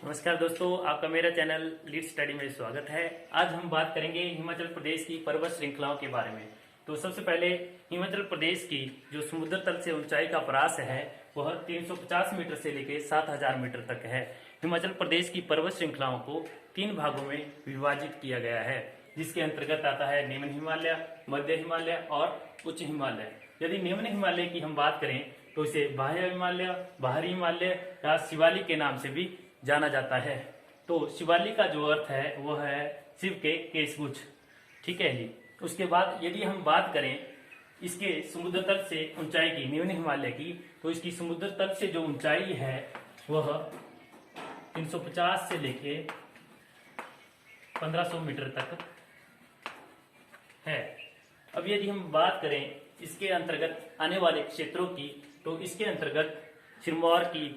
नमस्कार दोस्तों, आपका मेरा चैनल लीड स्टडी में स्वागत है। आज हम बात करेंगे हिमाचल प्रदेश की पर्वत श्रृंखलाओं के बारे में। तो सबसे पहले हिमाचल प्रदेश की जो समुद्र तल से ऊंचाई का परास है वह 350 मीटर से लेकर 7000 मीटर तक है। हिमाचल प्रदेश की पर्वत श्रृंखलाओं को 3 भागों में विभाजित किया गया है, जिसके अंतर्गत आता है निम्न हिमालय, मध्य हिमालय और उच्च हिमालय। यदि निम्न हिमालय की हम बात करें तो इसे बाह्य हिमालय, बाहरी हिमालय या शिवालिक के नाम से भी जाना जाता है। तो शिवालिक का जो अर्थ है वह है शिव के केशगुच्छ। ठीक है जी। उसके बाद यदि हम बात करें इसके समुद्र तल से ऊंचाई की, निम्न हिमालय की, तो इसकी समुद्र तल से जो ऊंचाई है वह 350 से लेके 1500 मीटर तक है। अब यदि हम बात करें इसके अंतर्गत आने वाले क्षेत्रों की, तो इसके अंतर्गत सिरमौर की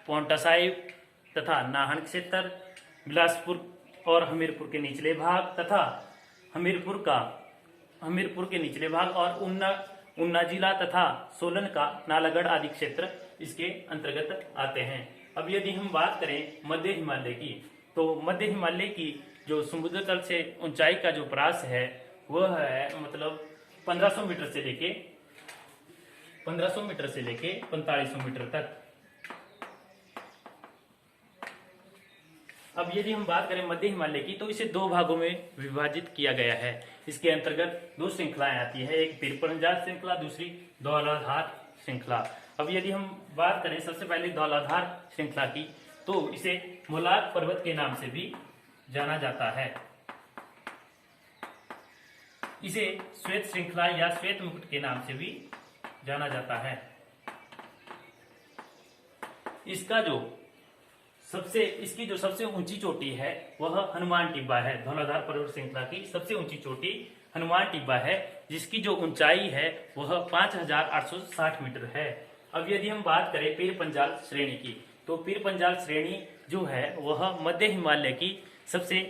पांवटा साहिब तथा नाहन क्षेत्र, बिलासपुर और हमीरपुर के निचले भाग तथा हमीरपुर के निचले भाग और ऊना जिला तथा सोलन का नालागढ़ आदि क्षेत्र इसके अंतर्गत आते हैं। अब यदि हम बात करें मध्य हिमालय की, तो मध्य हिमालय की जो समुद्र तल से ऊंचाई का जो परास है वह है मतलब 1500 मीटर से लेके 4500 मीटर तक। अब यदि हम बात करें मध्य हिमालय की, तो इसे 2 भागों में विभाजित किया गया है। इसके अंतर्गत 2 श्रृंखलाएं आती है, एक पीर पंजाल श्रृंखला, दूसरी धौलाधार श्रृंखला। अब यदि हम बात करें सबसे पहले धौलाधार श्रृंखला की, तो इसे मोलाग पर्वत के नाम से भी जाना जाता है। इसे श्वेत श्रृंखला या श्वेत मुकुट के नाम से भी जाना जाता है। इसकी जो सबसे ऊंची चोटी है वह हनुमान टिब्बा है। धौलाधार पर्वत श्रृंखला की सबसे ऊंची चोटी हनुमान टिब्बा है, जिसकी जो ऊंचाई है वह 5860 मीटर है। अब यदि हम बात करें पीर पंजाल श्रेणी की, तो पीर पंजाल श्रेणी जो है वह मध्य हिमालय की सबसे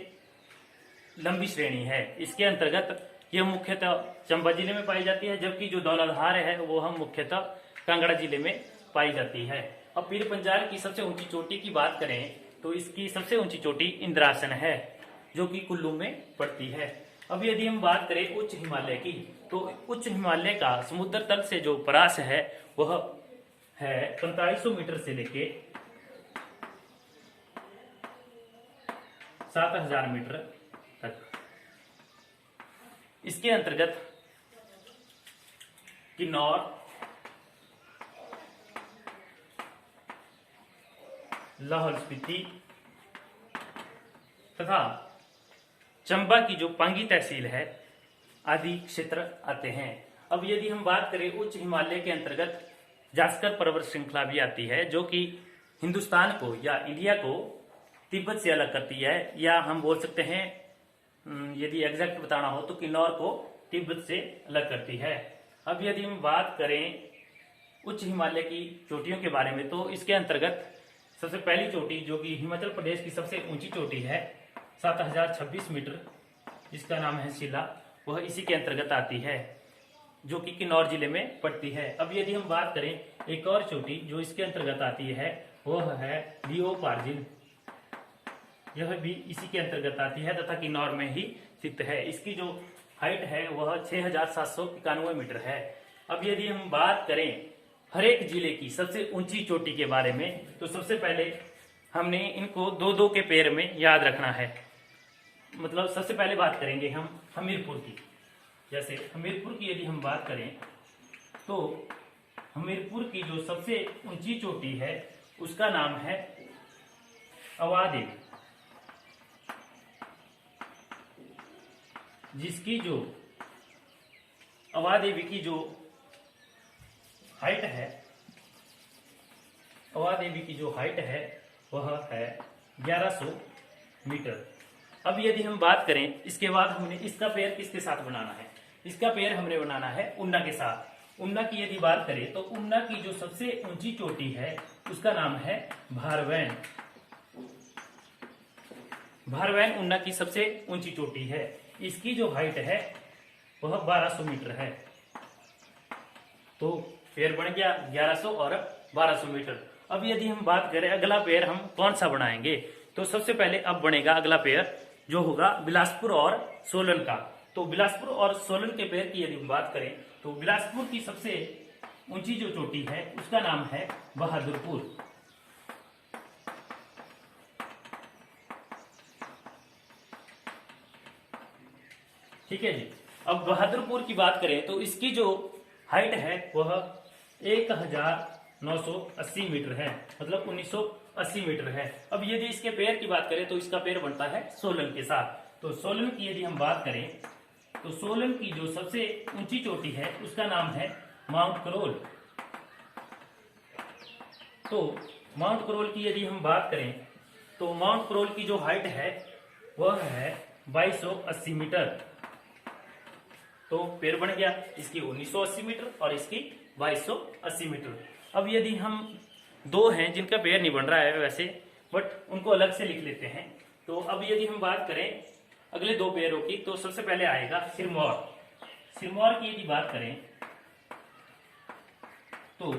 लंबी श्रेणी है। इसके अंतर्गत यह मुख्यतः चंबा जिले में पाई जाती है, जबकि जो धौलाधार है वह मुख्यतः कांगड़ा जिले में पाई जाती है। अब पीर पंजाल की सबसे ऊंची चोटी की बात करें तो इसकी सबसे ऊंची चोटी इंद्रासन है, जो कि कुल्लू में पड़ती है। अब यदि हम बात करें उच्च हिमालय की, तो उच्च हिमालय का समुद्र तल से जो परास है वह है 4500 मीटर से लेके 7000 मीटर तक। इसके अंतर्गत किन्नौर, लाहौल स्पीति तथा चंबा की जो पांगी तहसील है आदि क्षेत्र आते हैं। अब यदि हम बात करें उच्च हिमालय के अंतर्गत जास्कर पर्वत श्रृंखला भी आती है, जो कि हिंदुस्तान को या इंडिया को तिब्बत से अलग करती है, या हम बोल सकते हैं यदि एग्जैक्ट बताना हो तो किन्नौर को तिब्बत से अलग करती है। अब यदि हम बात करें उच्च हिमालय की चोटियों के बारे में, तो इसके अंतर्गत सबसे पहली चोटी जो कि हिमाचल प्रदेश की सबसे ऊंची चोटी है 7026 मीटर, जिसका नाम है शिला, वह इसी के अंतर्गत आती है, जो कि किन्नौर जिले में पड़ती है। अब यदि हम बात करें एक और चोटी जो इसके अंतर्गत आती है वह है लियोपार्जिन, यह भी इसी के अंतर्गत आती है तथा किन्नौर में ही स्थित है। इसकी जो हाइट है वह 6791 मीटर है। अब यदि हम बात करें हर एक जिले की सबसे ऊंची चोटी के बारे में, तो सबसे पहले हमने इनको 2-2 के पेयर में याद रखना है। मतलब सबसे पहले बात करेंगे हम हमीरपुर की। जैसे हमीरपुर की यदि हम बात करें तो हमीरपुर की जो सबसे ऊंची चोटी है उसका नाम है अवादेवी, जिसकी जो अवादेवी की जो हाइट है, अवादेवी की जो हाइट है वह है 1100 मीटर। अब यदि हम बात करें इसके बाद हमने इसका पेयर किसके साथ बनाना है, इसका पेयर हमने बनाना है ऊना के साथ। ऊना की यदि बात करें तो ऊना की जो सबसे ऊंची चोटी है उसका नाम है भारवैन। भारवैन ऊना की सबसे ऊंची चोटी है। इसकी जो हाइट है वह 1200 मीटर है। तो पेयर बन गया 1100 और 1200 मीटर। अब यदि हम बात करें अगला पेयर हम कौन सा बनाएंगे, तो सबसे पहले अब बनेगा अगला पेयर जो होगा बिलासपुर और सोलन का। तो बिलासपुर और सोलन के पेयर की यदि हम बात करें तो बिलासपुर की सबसे ऊंची जो चोटी है उसका नाम है बहादुरपुर। ठीक है जी। अब बहादुरपुर की बात करें तो इसकी जो हाइट है वह 1980 मीटर है, मतलब 1980 मीटर है। अब यदि इसके पैर की बात करें तो इसका पैर बनता है सोलन के साथ। तो सोलन की यदि हम बात करें तो सोलन की जो सबसे ऊंची चोटी है उसका नाम है माउंट करोल। तो माउंट करोल की यदि हम बात करें तो माउंट करोल की जो हाइट है वह है 2280 मीटर। तो पैर बन गया इसकी 1980 मीटर और इसकी 2280 मीटर। अब यदि हम दो हैं जिनका पैर नहीं बन रहा है वैसे, बट उनको अलग से लिख लेते हैं। तो अब यदि हम बात करें अगले दो पैरों की तो सबसे पहले आएगा सिरमौर। सिरमौर की यदि बात करें तो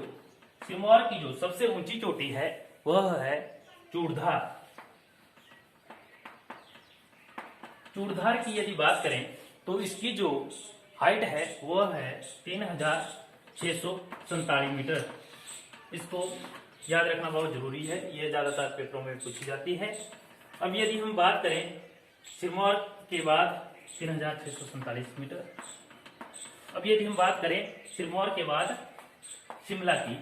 सिरमौर की जो सबसे ऊंची चोटी है वह है चूड़धार। चूड़धार की यदि बात करें तो इसकी जो हाइट है वह है 3647 मीटर। इसको याद रखना बहुत जरूरी है, यह ज्यादातर पेपरों में पूछी जाती है। अब यदि हम बात करें सिरमौर के बाद 3647 मीटर। अब यदि हम बात करें सिरमौर के बाद शिमला की,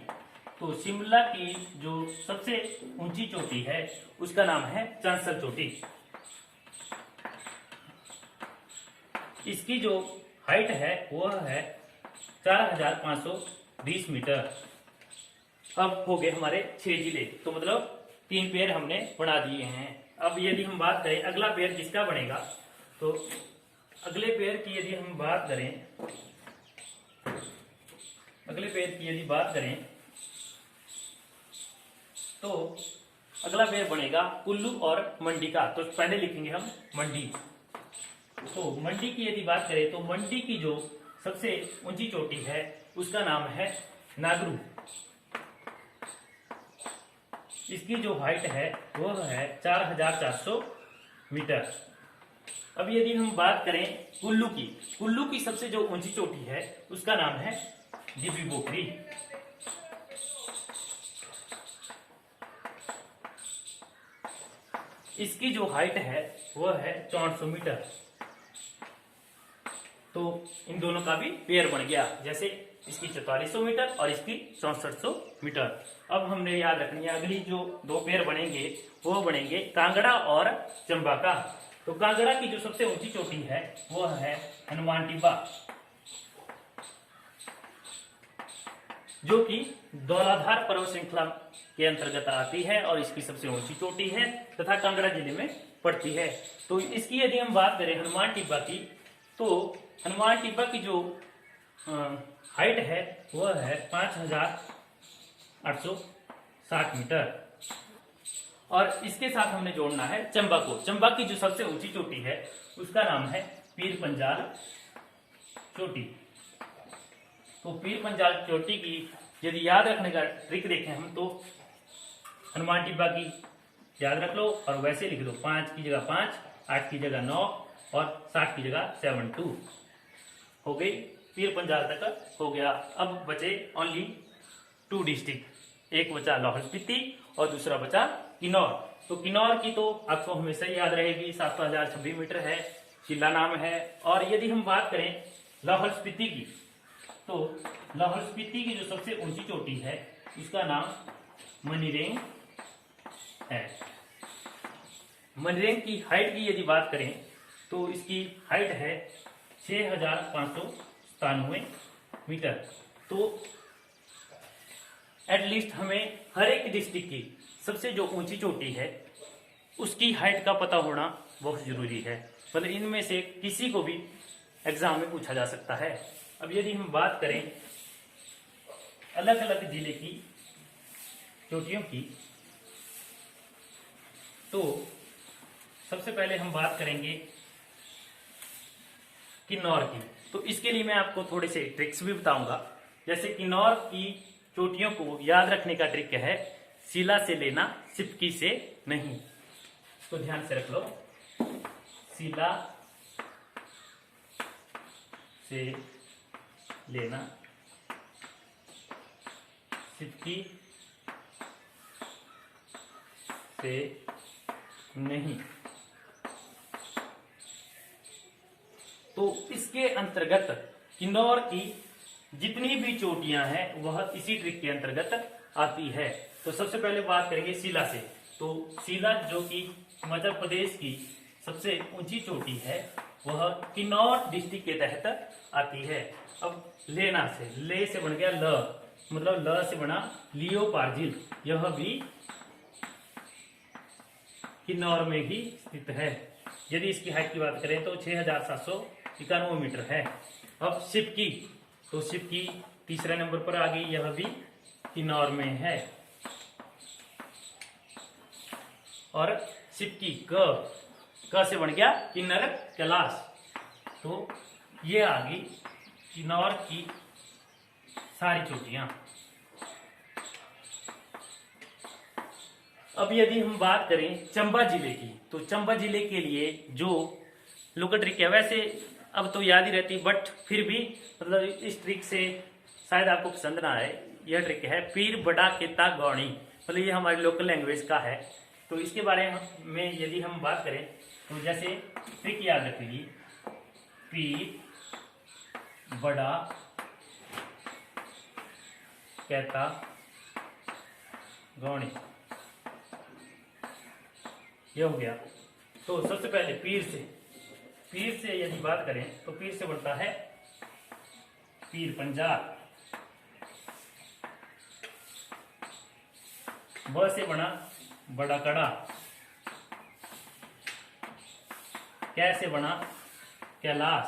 तो शिमला की जो सबसे ऊंची चोटी है उसका नाम है चांसल चोटी। इसकी जो हाइट है वह है 4520 मीटर। अब हो गए हमारे 6 जिले, तो मतलब 3 पेयर हमने बना दिए हैं। अब यदि हम बात करें अगला पेयर किसका बनेगा, तो अगले पेयर की यदि हम बात करें तो अगला पेयर बनेगा कुल्लू और मंडी का। तो पहले लिखेंगे हम मंडी। तो मंडी की यदि बात करें तो मंडी की जो सबसे ऊंची चोटी है उसका नाम है नागरू। इसकी जो हाइट है वह है 4400 मीटर। अब यदि हम बात करें कुल्लू की सबसे जो ऊंची चोटी है उसका नाम है डिबी बोखरी। इसकी जो हाइट है वह है 400 मीटर। तो इन दोनों का भी पेयर बन गया, जैसे इसकी 4400 मीटर और इसकी 6400 मीटर। अब हमने याद रखनी है अगली जो दो पेयर बनेंगे वो बनेंगे कांगड़ा और चंबा का। तो कांगड़ा की जो सबसे ऊंची चोटी है वह है हनुमान टिब्बा, जो कि धौलाधार पर्वत श्रृंखला के अंतर्गत आती है और इसकी सबसे ऊंची चोटी है तथा कांगड़ा जिले में पड़ती है। तो इसकी यदि हम बात करें हनुमान टिब्बा की, तो हनुमान टिब्बा की जो हाइट है वह है 5860 मीटर। और इसके साथ हमने जोड़ना है चंबा को। चंबा की जो सबसे ऊंची चोटी है उसका नाम है पीर पंजाल चोटी। तो पीर पंजाल चोटी की यदि याद रखने का ट्रिक देखें हम तो हनुमान टिब्बा की याद रख लो और वैसे लिख दो, 5 की जगह 5, 8 की जगह 9 और 60 की जगह 72 हो गई। पीर पंजाल तक हो गया। अब बचे ओनली 2 डिस्ट्रिक्ट, एक बचा लाहौल स्पीति और दूसरा बचा किन्नौर। तो किन्नौर की तो आपको हमेशा ही याद रहेगी, 7026 मीटर है, जिला नाम है। और यदि हम बात करें लाहौल स्पीति की, तो लाहौल स्पीति की जो सबसे ऊंची चोटी है उसका नाम मनीरेंग है। मनीरेंग की हाइट की यदि बात करें तो इसकी हाइट है 6597 मीटर। तो एटलीस्ट हमें हर एक डिस्ट्रिक्ट की सबसे जो ऊंची चोटी है उसकी हाइट का पता होना बहुत जरूरी है, मतलब इनमें से किसी को भी एग्जाम में पूछा जा सकता है। अब यदि हम बात करें अलग अलग जिले की चोटियों की, तो सबसे पहले हम बात करेंगे किन्नौर की। तो इसके लिए मैं आपको थोड़े से ट्रिक्स भी बताऊंगा। जैसे किन्नौर की चोटियों को याद रखने का ट्रिक है शिला से लेना, सिपकी से नहीं। तो ध्यान से रख लो, शिला से लेना, सिपकी से नहीं। तो इसके अंतर्गत किन्नौर की जितनी भी चोटियां हैं वह इसी ट्रिक के अंतर्गत आती है। तो सबसे पहले बात करेंगे शिला से। तो शिला जो कि मध्य प्रदेश की सबसे ऊंची चोटी है वह किन्नौर डिस्ट्रिक्ट के तहत आती है। अब लेना से, ले से बन गया ल, मतलब ल से बना लियोपार्जिल, यह भी किन्नौर में ही स्थित है। यदि इसकी हाइट की बात करें तो 6791 मीटर है। अब सिपकी, तो सिपकी तीसरे नंबर पर आ गई, यह भी किन्नौर में है। और सिपकी क से बन गया किन्नर कैलाश, तो ये आ गई किन्नौर की सारी चोटियां। अब यदि हम बात करें चंबा जिले की, तो चंबा जिले के लिए जो लोकल ट्रिक है, वैसे अब तो याद ही रहती, बट फिर भी मतलब इस ट्रिक से शायद आपको पसंद ना आए। यह ट्रिक है पीर बड़ा केता गौणी, मतलब ये हमारी लोकल लैंग्वेज का है। तो इसके बारे में यदि हम बात करें तो जैसे ट्रिक याद रखेगी, पीर बड़ा कहता गौणी, यह हो गया। तो सबसे पहले पीर से यदि बात करें तो पीर से बनता है पीर पंजाब, ब से बना बड़ा कड़ा, कै से बना कैलाश,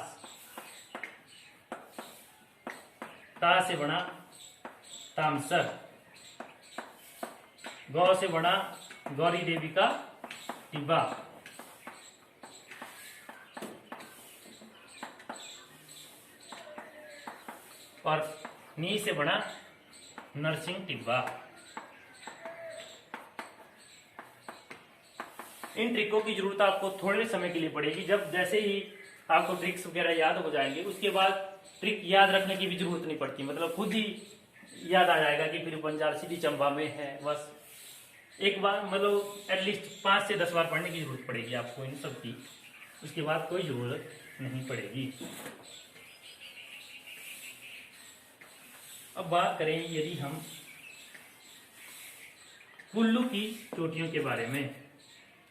ता से बना तामसर, गौ से बना गौरी देवी का टिब्बा, और नी से बना नरसिंह टिब्बा। इन ट्रिकों की जरूरत आपको थोड़े समय के लिए पड़ेगी। जब जैसे ही आपको ट्रिक्स वगैरह याद हो जाएंगे उसके बाद ट्रिक याद रखने की भी जरूरत नहीं पड़ती, मतलब खुद ही याद आ जाएगा कि फिर बंजार सीधी चंबा में है। बस एक बार मतलब एटलीस्ट 5 से 10 बार पढ़ने की जरूरत पड़ेगी आपको इन सब की, उसके बाद कोई जरूरत नहीं पड़ेगी। अब बात करें यदि हम कुल्लू की चोटियों के बारे में,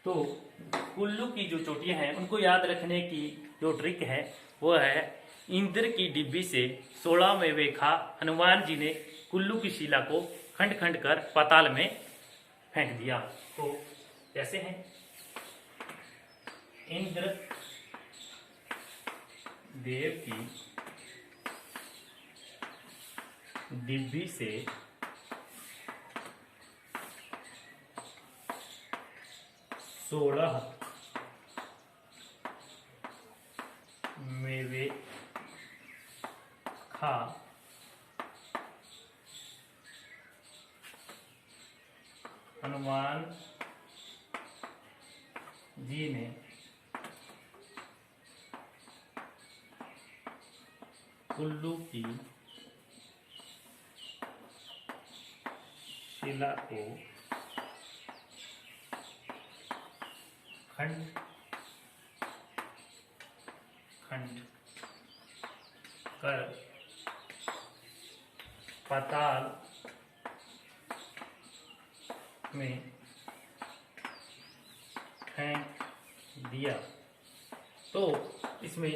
तो कुल्लू की जो चोटियां हैं उनको याद रखने की जो ट्रिक है वो है इंद्र की डिब्बी से 16वें वेखा हनुमान जी ने कुल्लू की शिला को खंड खंड कर पाताल में फेंक दिया। तो कैसे हैं, इंद्र देव की डिब्बी से 16 मेवे खा हनुमान जी ने कुल्लू की शिला को खंड खंड कर पाताल में फेंक दिया। तो इसमें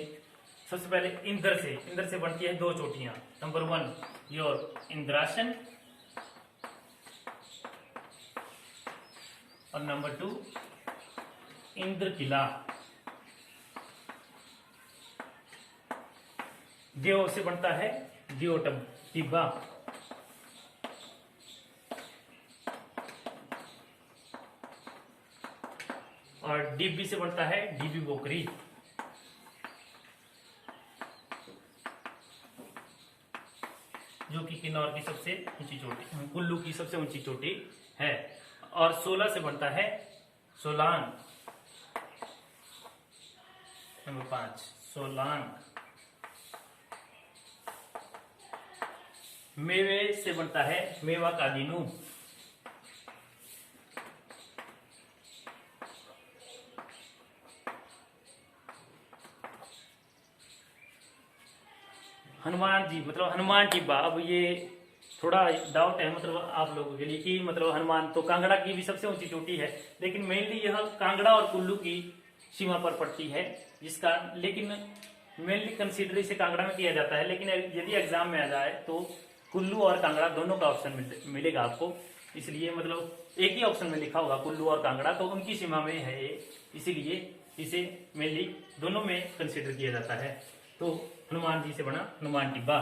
सबसे पहले इंद्र से बनती है 2 चोटियां। नंबर 1 योर इंद्रासन और नंबर 2 इंद्र किला। देव से बनता है दियोटम टिब्बा, और डिब्बी से बनता है डिब्बी बोकरी। जो कि किन्नौर की सबसे ऊंची चोटी, कुल्लू की सबसे ऊंची चोटी है। और 16 से बनता है सोलांग। नंबर 5 सोलांग। मेवे से बनता है मेवा कादिनू। हनुमान जी मतलब हनुमान टिब्बा। अब ये थोड़ा डाउट है मतलब आप लोगों के लिए कि मतलब हनुमान तो कांगड़ा की भी सबसे ऊंची चोटी है, लेकिन मेनली यह कांगड़ा और कुल्लू की सीमा पर पड़ती है, जिसका लेकिन मेनली कंसीडर इसे कांगड़ा में किया जाता है। लेकिन यदि एग्जाम में आ जाए तो कुल्लू और कांगड़ा दोनों का ऑप्शन मिलेगा आपको, इसलिए मतलब एक ही ऑप्शन में लिखा होगा कुल्लू और कांगड़ा, तो उनकी सीमा में है ये, इसीलिए इसे मेनली दोनों में कंसीडर किया जाता है। तो हनुमान जी से बना हनुमान टिब्बा।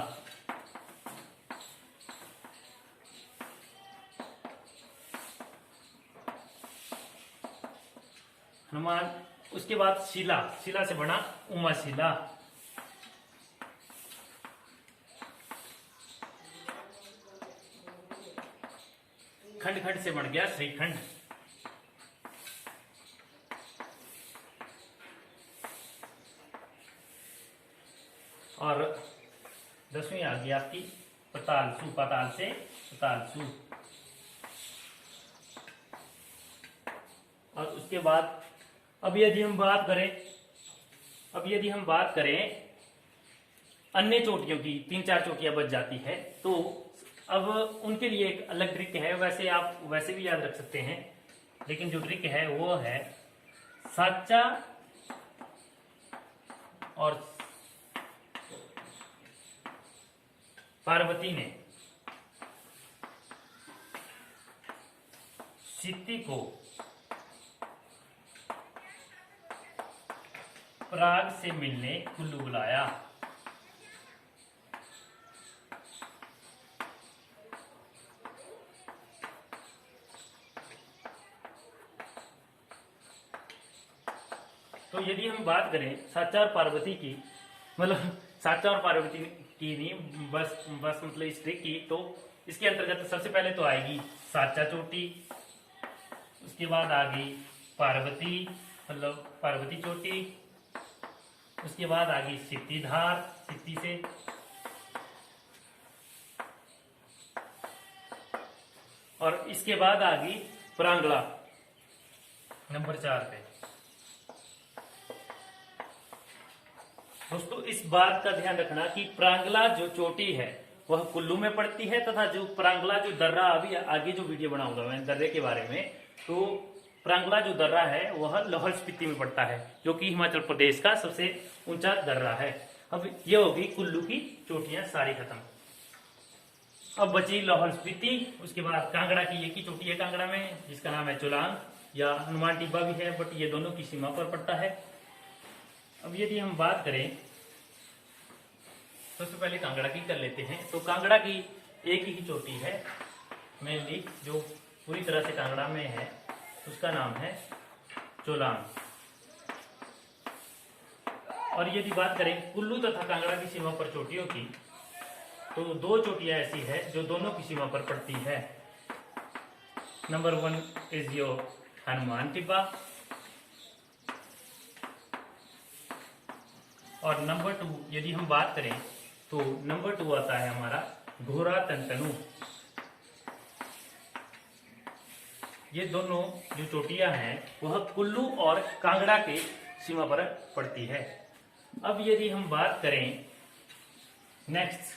हनुमान, उसके बाद शिला, शिला से बना उमा शिला। खंड खंड से बन गया श्रीखंड। और 10वीं आ गई आपकी पतालसू, पाताल से पतालसू। और उसके बाद अब यदि हम बात करें अन्य चोटियों की, 3-4 चोटियां बच जाती है, तो अब उनके लिए एक अलग ट्रिक है। वैसे आप वैसे भी याद रख सकते हैं, लेकिन जो ट्रिक है वो है साचा और पार्वती ने सिद्धि को पराग से मिलने कुल्लू बुलाया। तो यदि हम बात करें साचा और पार्वती की, मतलब साचा और पार्वती की नहीं, बस मतलब इस ट्रिक की, तो इसके अंतर्गत सबसे पहले तो आएगी साचा चोटी, उसके बाद आ गई पार्वती मतलब पार्वती चोटी, उसके बाद आ गई सिद्धिधार, सिद्धि से, और इसके बाद आ गई प्रांगला नंबर 4 पे। दोस्तों इस बात का ध्यान रखना कि प्रांगला जो चोटी है वह कुल्लू में पड़ती है, तथा जो प्रांगला जो दर्रा, अभी आगे जो वीडियो बनाऊंगा मैं दर्रे के बारे में, तो प्रांगला जो दर्रा है वह लाहौल स्पीति में पड़ता है, जो कि हिमाचल प्रदेश का सबसे ऊंचा दर्रा है। अब ये होगी कुल्लू की चोटियां सारी खत्म। अब बची लाहौल स्पीति, उसके बाद कांगड़ा की एक ही चोटी है कांगड़ा में, जिसका नाम है चोलांग, या हनुमान टिब्बा भी है, बट ये दोनों की सीमा पर पड़ता है। अब यदि हम बात करें, सबसे पहले कांगड़ा की कर लेते हैं। तो कांगड़ा की एक ही चोटी है मेनली, जो पूरी तरह से कांगड़ा में है, उसका नाम है चोलांग। और यदि बात करें कुल्लू तथा कांगड़ा की सीमा पर चोटियों की, तो 2 चोटियां ऐसी है जो दोनों की सीमा पर पड़ती है। Number 1 is your Hanuman Tibba, और नंबर 2 यदि हम बात करें तो नंबर 2 आता है हमारा घोरा तंतनु। ये दोनों जो चोटियां हैं वह कुल्लू और कांगड़ा के सीमा पर पड़ती है। अब यदि हम बात करें नेक्स्ट,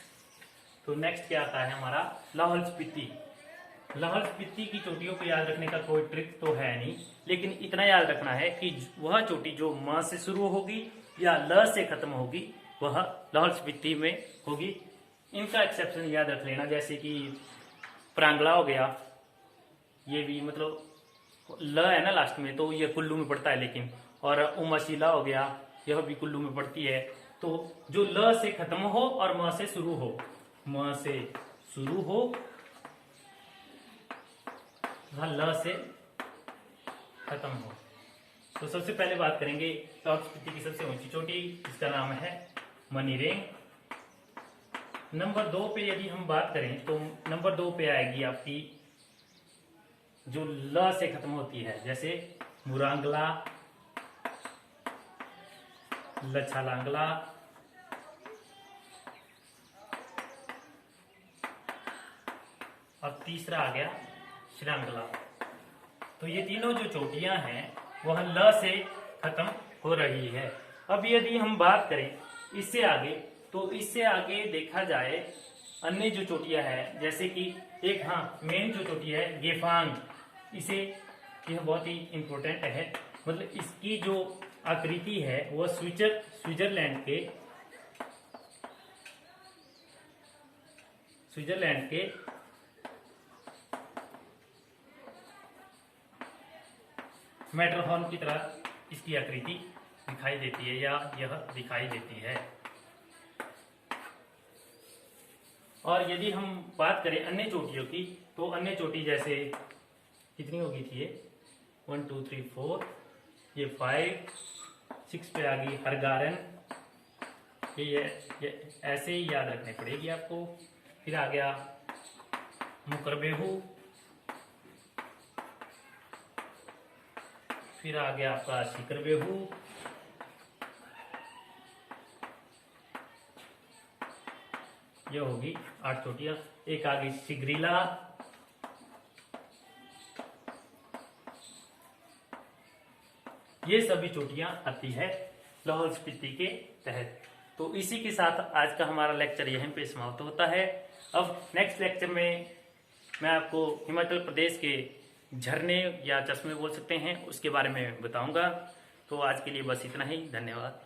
तो नेक्स्ट क्या आता है हमारा लाहौल स्पीति। लाहौल स्पीति की चोटियों को याद रखने का कोई ट्रिक तो है नहीं, लेकिन इतना याद रखना है कि वह चोटी जो म से शुरू होगी या ल से खत्म होगी वह लाहौल स्पीति में होगी। इनका एक्सेप्शन याद रख लेना, जैसे कि प्रांगला हो गया, ये भी मतलब ल है ना लास्ट में, तो ये कुल्लू में पड़ता है लेकिन, और उमाशिला हो गया, यह भी कुल्लू में पड़ती है। तो जो ल से खत्म हो और म से शुरू हो, म से शुरू हो ल से खत्म हो। तो सबसे पहले बात करेंगे लाहौल स्पीति की सबसे ऊंची चोटी, जिसका नाम है मनीरेंग। नंबर 2 पे यदि हम बात करें तो नंबर 2 पे आएगी आपकी जो ल से खत्म होती है, जैसे मुरांगला, लछालांगला, और तीसरा आ गया श्रृंगला। तो ये तीनों जो चोटियां हैं वह ल से खत्म हो रही है। अब यदि हम बात करें इससे आगे, तो इससे आगे देखा जाए अन्य जो चोटियां हैं, जैसे कि एक मेन जो चोटी है गेफांग, इसे यह बहुत ही इंपॉर्टेंट है, मतलब इसकी जो आकृति है वह स्विट्जरलैंड के मैटरहॉर्न की तरह इसकी आकृति दिखाई देती है, या यह दिखाई देती है। और यदि हम बात करें अन्य चोटियों की, तो अन्य चोटी जैसे कितनी होगी थी, ये 1 2 3 4, ये 5 6 पे आ गई हरगारन, ये ऐसे ही याद रखने पड़ेगी आपको। फिर आ गया मुकरबेहू, फिर आ गया आपका शिकरबेहू, ये होगी 8 चोटियां। एक आ गई सिगरीला, ये सभी चोटियां आती है लाहौल स्पीति के तहत। तो इसी के साथ आज का हमारा लेक्चर यहीं पे समाप्त होता है। अब नेक्स्ट लेक्चर में मैं आपको हिमाचल प्रदेश के झरने या चश्मे बोल सकते हैं उसके बारे में बताऊंगा। तो आज के लिए बस इतना ही, धन्यवाद।